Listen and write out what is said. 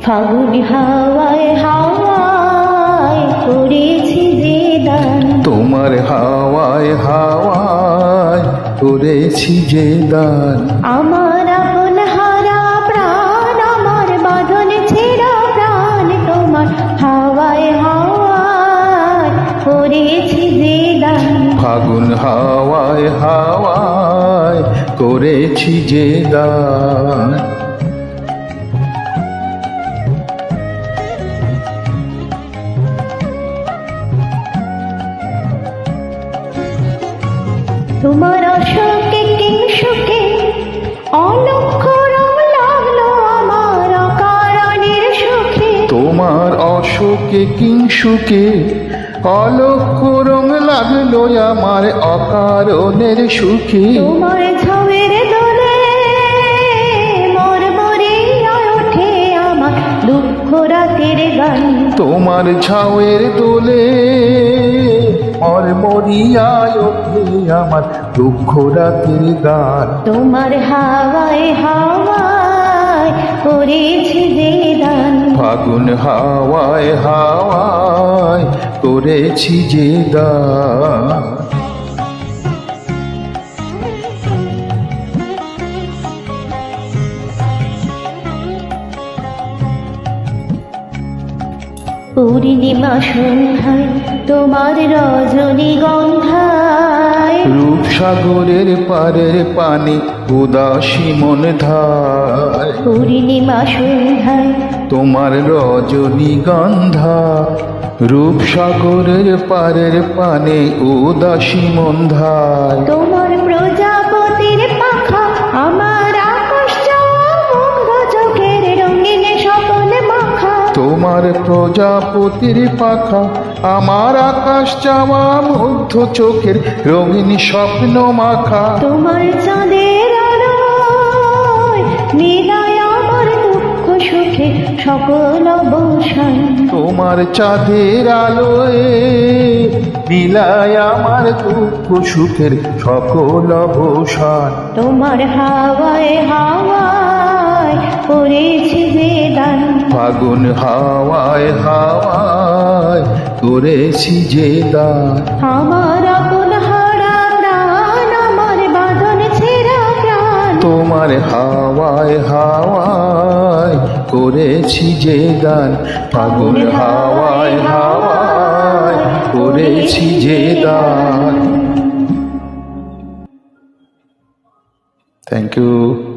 ফাগুন হাওয়ায় হাওয়ায় করেছি যে দান, তোমার হাওয়ায় হাওয়ায় করেছি যে দান। আমার আপন হারা প্রাণ, আমার বাঁধন ছেঁড়া প্রাণ, তোমার হাওয়ায় হাওয়ায় করেছি যে দান। ফাগুন হাওয়ায় হাওয়ায় করেছি যে দান। তোমার অশোকে কিংসুকে অলক্ষ্য রং লাগলো আমার অকারণের সুখে। তোমার অশোকে কিংসুকে অলক্ষ্য রং লাগলো আমার অকারণের সুখে। তোমার ঝাউয়ের দোলে মরমরিয়া ওঠে আমার দুঃখ রাতের গান। তোমার ঝাউয়ের দোলে মরমরিয়ায় ওঠে আমার দুঃখ রাতের গান। তোমার হাওয়ায় হাওয়ায় করেছি যে দান, ফাগুন হাওয়ায় হাওয়ায় করেছি যে দান। পূর্ণিমা সন্ধ্যায় তোমার রজনীগন্ধায়, রূপসাগরের পারের পানি উদাসী মন ধায়। পূর্ণিমা সন্ধ্যায় তোমার রজনীগন্ধা রূপসাগরের পারের পানে উদাসী মন ধায়। তোমার প্রজাপতির পাখা আমার আকাশ চাওয়া মুগ্ধ চোখের রঙিন স্বপন মাখা। তোমার প্রজাপতির পাখা আমার আকাশ চাওয়া মুগ্ধ চোখের রঙিন স্বপ্ন মাখা। তোমার চাঁদের আলোয় নীলায় আমার দুঃখ সুখে সকল অবসান। তোমার চাঁদের আলোয় নীলায় আমার দুঃখ সুখের সকল অবসান। তোমার হাওয়ায় হাওয়ায় করেছি যে দান, ফাগুন হাওয়ায় হাওয়ায় করেছি যে দান। আমার আপন হারা প্রাণ, আমার বাঁধন ছেঁড়া প্রাণ। তোমার হাওয়ায় হাওয়ায় করেছি যে দান। ফাগুন হাওয়ায় হাওয়ায় করেছি যে দান। Thank you.